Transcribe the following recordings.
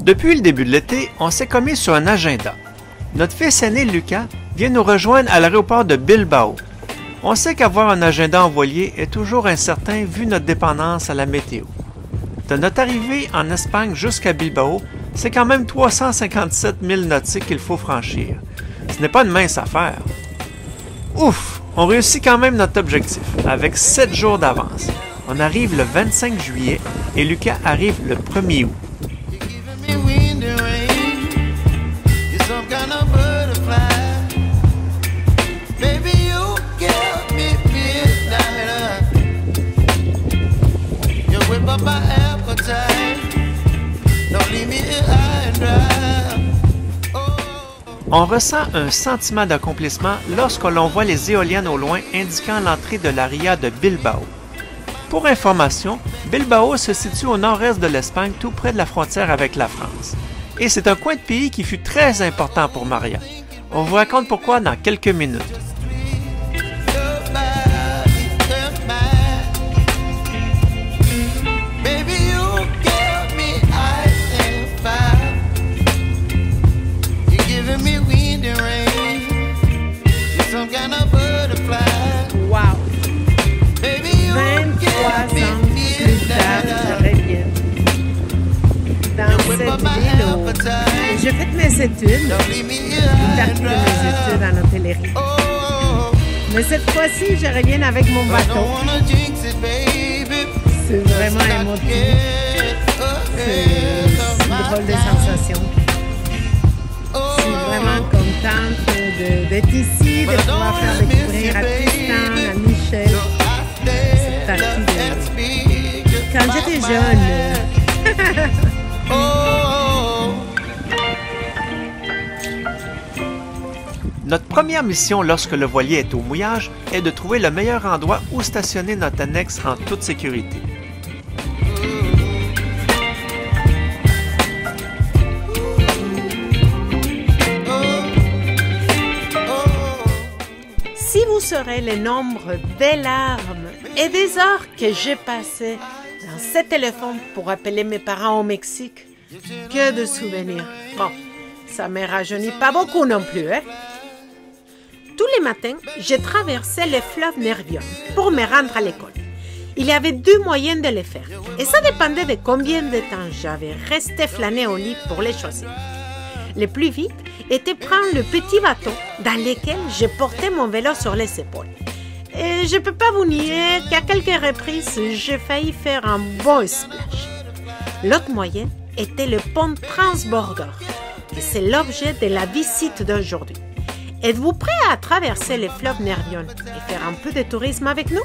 Depuis le début de l'été, on s'est commis sur un agenda. Notre fils aîné Lucas vient nous rejoindre à l'aéroport de Bilbao. On sait qu'avoir un agenda envoyé est toujours incertain vu notre dépendance à la météo. De notre arrivée en Espagne jusqu'à Bilbao, c'est quand même 357 milles nautiques qu'il faut franchir. Ce n'est pas une mince affaire. Ouf! On réussit quand même notre objectif, avec 7 jours d'avance. On arrive le 25 juillet et Lucas arrive le 1er août. On ressent un sentiment d'accomplissement lorsque l'on voit les éoliennes au loin indiquant l'entrée de la ria de Bilbao. Pour information, Bilbao se situe au nord-est de l'Espagne, tout près de la frontière avec la France. Et c'est un coin de pays qui fut très important pour Maria. On vous raconte pourquoi dans quelques minutes. Wow! 23 ans plus tard, je reviens dans cette ville où j'ai fait mes études, une partie de mes études en hôtellerie. Mais cette fois-ci, je reviens avec mon bateau. C'est vraiment émotif. C'est une drôle de sensation. Je suis vraiment contente d'être ici, de pouvoir faire découvrir à Tristan, à Michel, cette partie de quand j'étais jeune. Notre première mission lorsque le voilier est au mouillage est de trouver le meilleur endroit où stationner notre annexe en toute sécurité. Si vous saurez le nombre de larmes et des heures que j'ai passées dans ce téléphone pour appeler mes parents au Mexique, que de souvenirs. Bon, ça ne me rajeunit pas beaucoup non plus, hein? Tous les matins, je traversais le fleuve Nervión pour me rendre à l'école. Il y avait 2 moyens de le faire, et ça dépendait de combien de temps j'avais resté flâner au lit pour les choisir. Le plus vite était prendre le petit bateau dans lequel je portais mon vélo sur les épaules. Et je ne peux pas vous nier qu'à quelques reprises, j'ai failli faire un bon splash. L'autre moyen était le pont transborder, et c'est l'objet de la visite d'aujourd'hui. Êtes-vous prêt à traverser le fleuve Nervión et faire un peu de tourisme avec nous?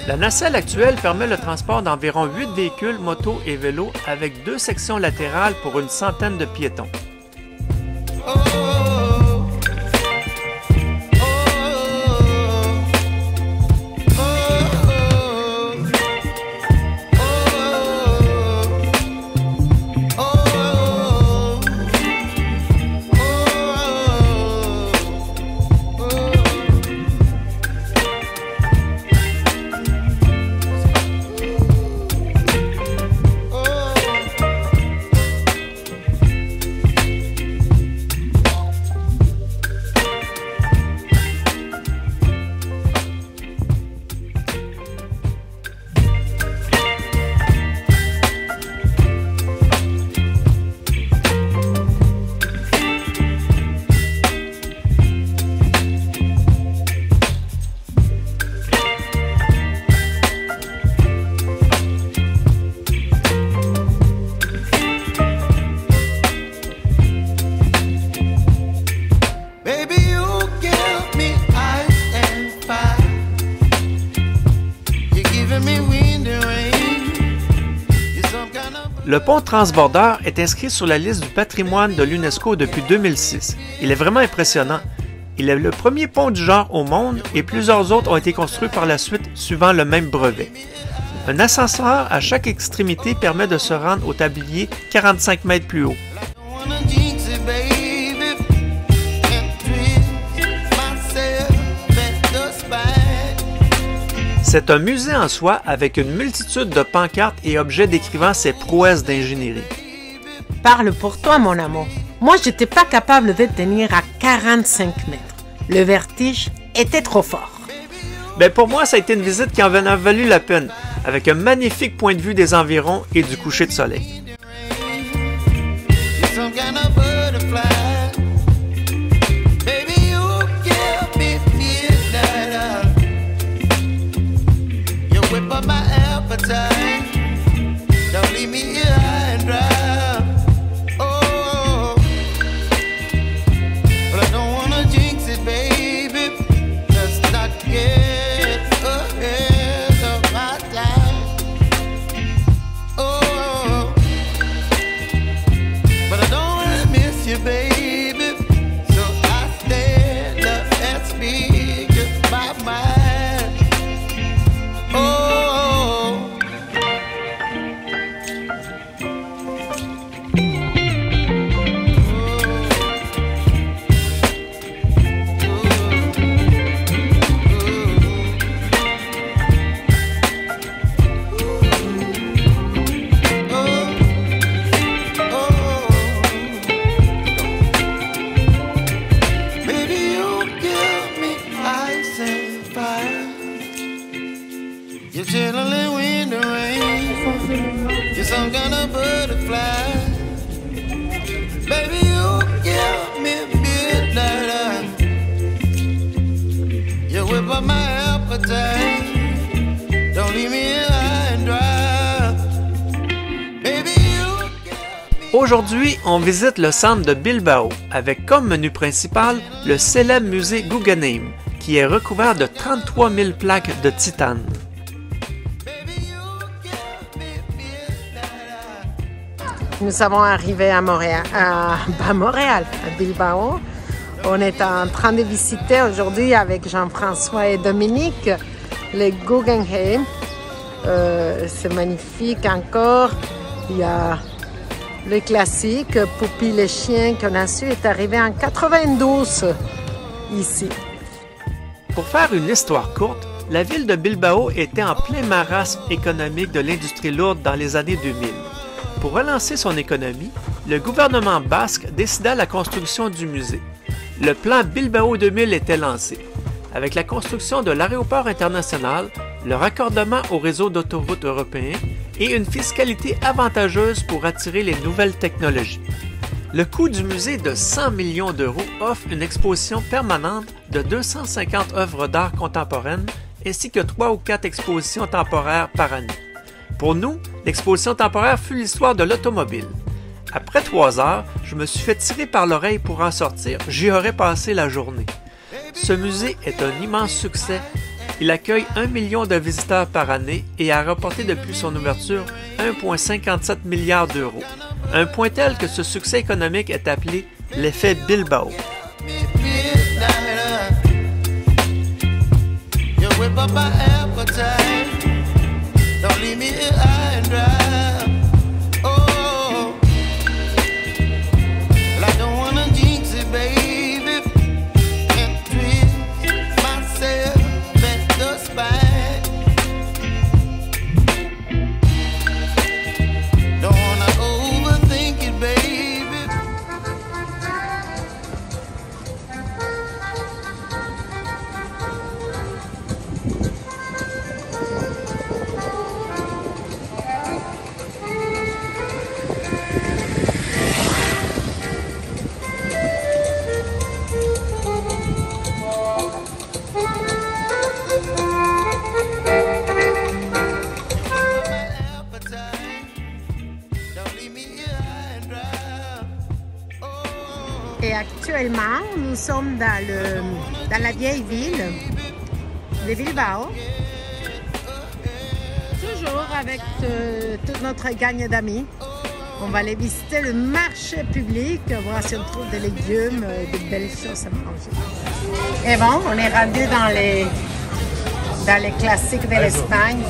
La nacelle actuelle permet le transport d'environ 8 véhicules, motos et vélos avec 2 sections latérales pour une centaine de piétons. Le pont transborder est inscrit sur la liste du patrimoine de l'UNESCO depuis 2006. Il est vraiment impressionnant. Il est le premier pont du genre au monde et plusieurs autres ont été construits par la suite suivant le même brevet. Un ascenseur à chaque extrémité permet de se rendre au tablier 45 mètres plus haut. C'est un musée en soi avec une multitude de pancartes et objets décrivant ses prouesses d'ingénierie. Parle pour toi, mon amour. Moi, je n'étais pas capable de tenir à 45 mètres. Le vertige était trop fort. Ben pour moi, ça a été une visite qui en a valu la peine, avec un magnifique point de vue des environs et du coucher de soleil. Aujourd'hui, on visite le centre de Bilbao avec comme menu principal le célèbre musée Guggenheim, qui est recouvert de 33 000 plaques de titane. Nous sommes arrivés à Montréal, à Bilbao. On est en train de visiter aujourd'hui avec Jean-François et Dominique le Guggenheim. C'est magnifique encore. Il y a le classique Poupie le chien qu'on a su est arrivé en 92 ici. Pour faire une histoire courte, la ville de Bilbao était en plein marasme économique de l'industrie lourde dans les années 2000. Pour relancer son économie, le gouvernement basque décida la construction du musée. Le plan Bilbao 2000 était lancé, avec la construction de l'aéroport international, le raccordement au réseau d'autoroutes européen et une fiscalité avantageuse pour attirer les nouvelles technologies. Le coût du musée de 100 millions d'euros offre une exposition permanente de 250 œuvres d'art contemporaines ainsi que 3 ou 4 expositions temporaires par année. Pour nous, l'exposition temporaire fut l'histoire de l'automobile. Après 3 heures, je me suis fait tirer par l'oreille pour en sortir. J'y aurais passé la journée. Ce musée est un immense succès. Il accueille 1 million de visiteurs par année et a rapporté depuis son ouverture 1,57 milliard d'euros. Un point tel que ce succès économique est appelé l'effet Bilbao. Et actuellement, nous sommes dans la vieille ville de Bilbao. Toujours avec toute notre gang d'amis. On va aller visiter le marché public, voir si on trouve des légumes, des belles choses à manger. Et bon, on est rendu dans les classiques de l'Espagne.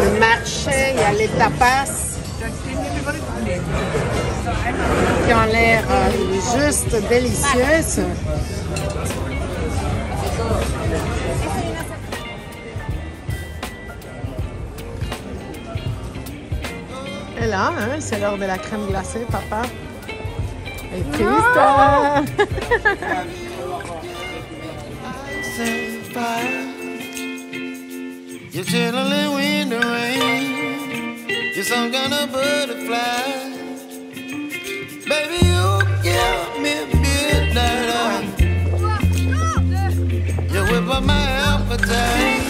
Le marché, il y a les tapas qui ont l'air juste délicieuses. Et là, hein, c'est l'heure de la crème glacée, papa. Et Tristan! You're chilling in the rain. You're some kind of butterfly. Baby, you give me midnight. You whip up my appetite.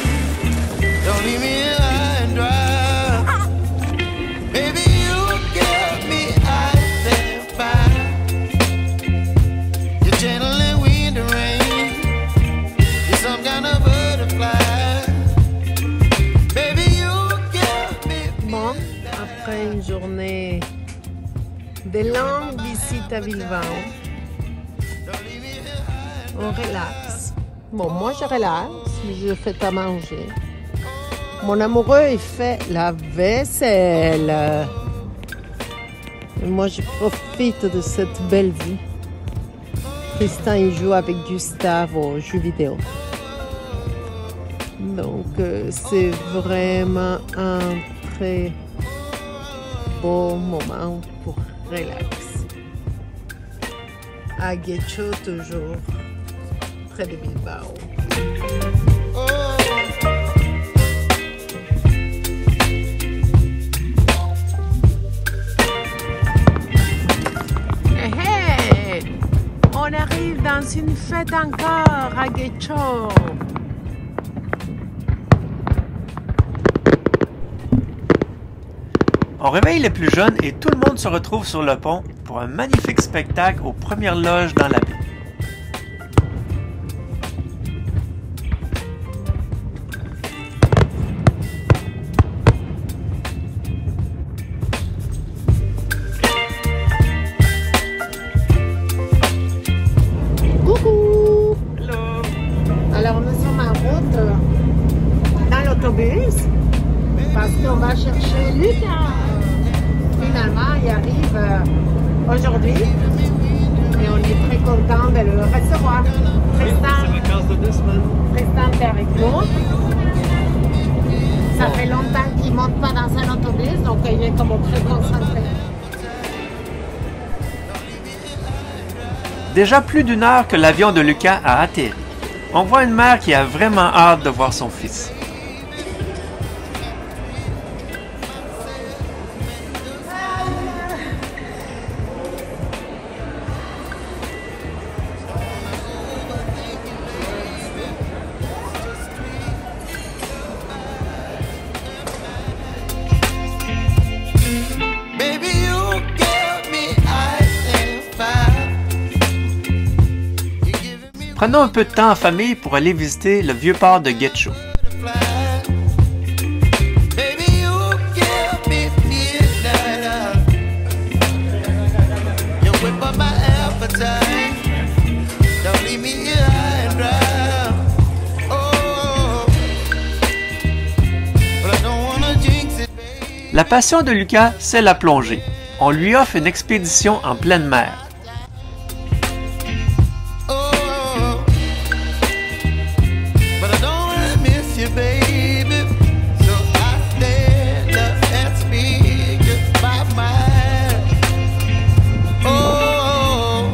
Don't leave me high and dry. Baby, you give me ice and fire. You're channeling wind and rain. You're some kind of butterfly. Baby, you give me. Bon, après une journée de longues visites à Bilbao, on relaxe. Bon, moi je relaxe, je fais à manger. Mon amoureux, il fait la vaisselle. Et moi, je profite de cette belle vie. Tristan, il joue avec Gustave aux jeux vidéo. Donc, c'est vraiment un très beau moment pour relax. À Guecho, toujours, près de Bilbao. On arrive dans une fête encore à Guecho. On réveille les plus jeunes et tout le monde se retrouve sur le pont pour un magnifique spectacle aux premières loges dans la baie. Coucou! Hello! Alors nous sommes en route dans l'autobus parce qu'on va chercher Lucas. Finalement, il arrive aujourd'hui et on est très content de le recevoir. Tristan, de 2 semaines. Tristan est avec nous. Ça fait longtemps qu'il ne monte pas dans un autobus, donc il est comme très concentré. Déjà plus d'1 heure que l'avion de Lucas a atterri. On voit une mère qui a vraiment hâte de voir son fils. Baby, you give me ice and fire. You giving me Prenons un peu de temps en famille pour aller visiter le vieux port de Guecho. butterfly. Baby, you give me midnight. You whip up my appetite. Don't leave me here high and dry. Oh, but I don't wanna jinx it, baby. La passion de Lucas, c'est la plongée. On lui offre une expédition en pleine mer. Oh, but I don't wanna miss you, baby. So I stand up and speak my mind. Oh,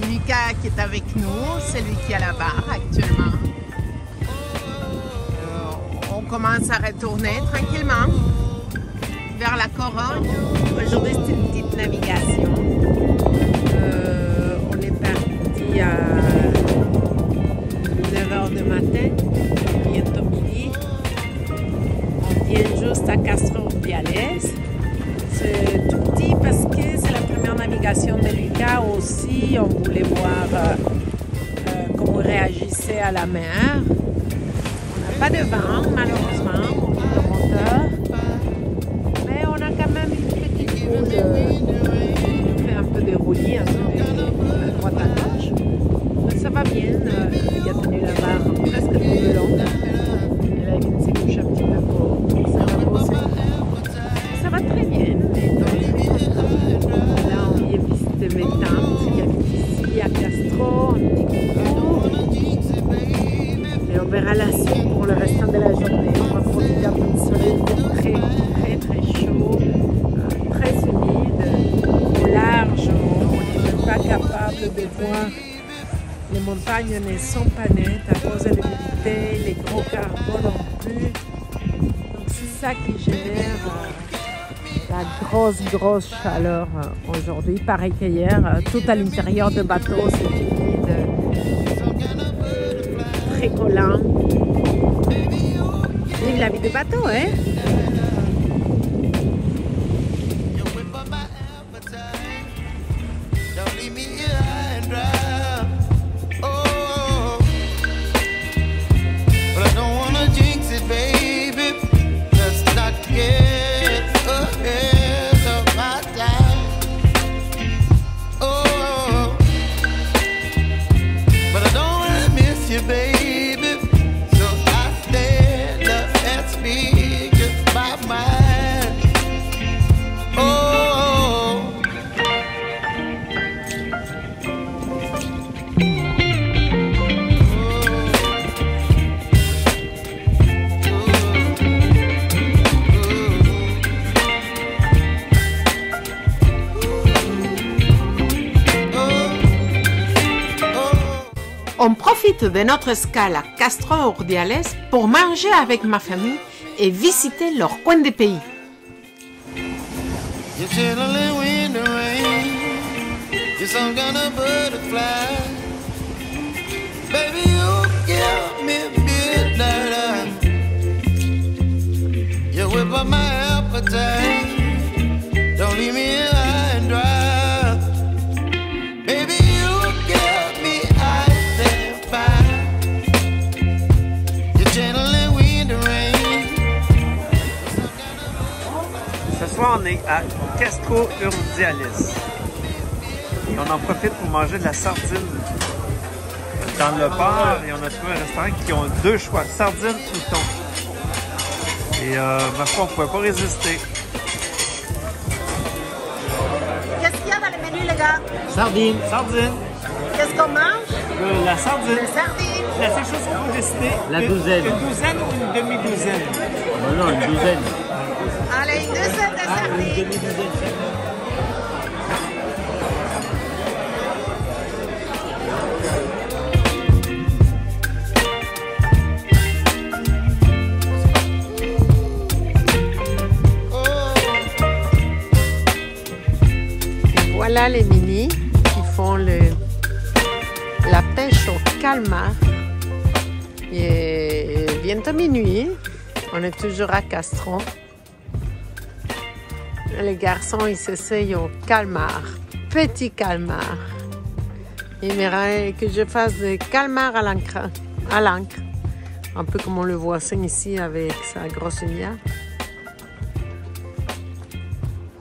c'est Lucas qui est avec nous, c'est lui qui est à la barre actuellement. On commence à retourner tranquillement vers la Corogne. Aujourd'hui, c'est une petite navigation. On est parti à 9h du matin, bientôt midi. On vient juste à Castro-Urdiales. C'est tout petit parce que c'est la première navigation de Lucas aussi. On voulait voir comment il réagissait à la mer. On n'a pas de vent, malheureusement, le moteur. Mais on a quand même une petite houle. On fait un peu de roulis, un peu de droite à gauche. Mais ça va bien. Il a tenu la barre presque tout le long. Et là, il vient de se coucher un petit peu pour se reposer. Ça va très bien. Là, on vient visiter mes tantes qui habitent ici à Castro. Un petit coucou. Et on verra la suite pour le restant de la journée. On va profiter d'un peu de soleil très chaud, très humide. Au large, on n'est même pas capable de voir. Les montagnes ne sont pas nettes à cause de l'humidité, les gros cargos non plus. Donc c'est ça qui génère la grosse chaleur aujourd'hui. Pareil qu'hier, tout à l'intérieur du bateau, c'est humide, très collant. Vive la vie du bateau, hein? On profite de notre escale à Castro-Urdiales pour manger avec ma famille et visiter leur coin de pays. You're chilling in the rain. You're some kind of butterfly. Baby, you give me midnight. You whip up my appetite. Don't leave me here high and dry. Baby, you give me ice and fire. You're channeling wind and rain. Ce soir, on est à Castro-Urdiales. Et on en profite pour manger de la sardine dans le bar. Et on a trouvé un restaurant qui ont deux choix, sardine ou thon. Et ma foi, on ne pouvait pas résister. Qu'est-ce qu'il y a dans le menu, les gars? Sardine. Sardine. Qu'est-ce qu'on mange? La sardine. La sardine. La seule chose qu'il faut décider. La douzaine. Une douzaine ou une demi-douzaine? Non, une douzaine. Allez, une douzaine de sardines. Une demi-douzaine. Voilà les minis qui font la pêche au calmar. Il est bientôt minuit. On est toujours à Castro. Les garçons, ils s'essayent au calmar. Petit calmar. Ils aimeraient que je fasse des calmars à l'encre. Un peu comme on le voisin ici avec sa grosse lumière.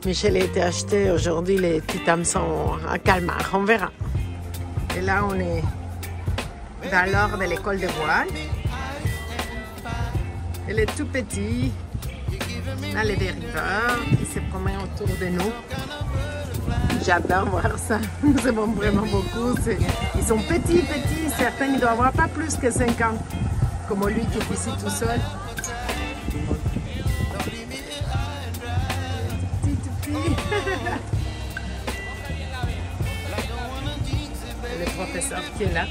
Michel a été acheté aujourd'hui les petits hameçons à calmar. On verra. Et là, on est dans l'or de l'école de voile. Il est tout petit. Là, les dériveurs qui se promènent autour de nous. J'adore voir ça. Nous aimons vraiment beaucoup. Ils sont petits. Certains, ils doivent avoir pas plus que 5 ans. Comme lui qui est ici tout seul. sorte qui est là.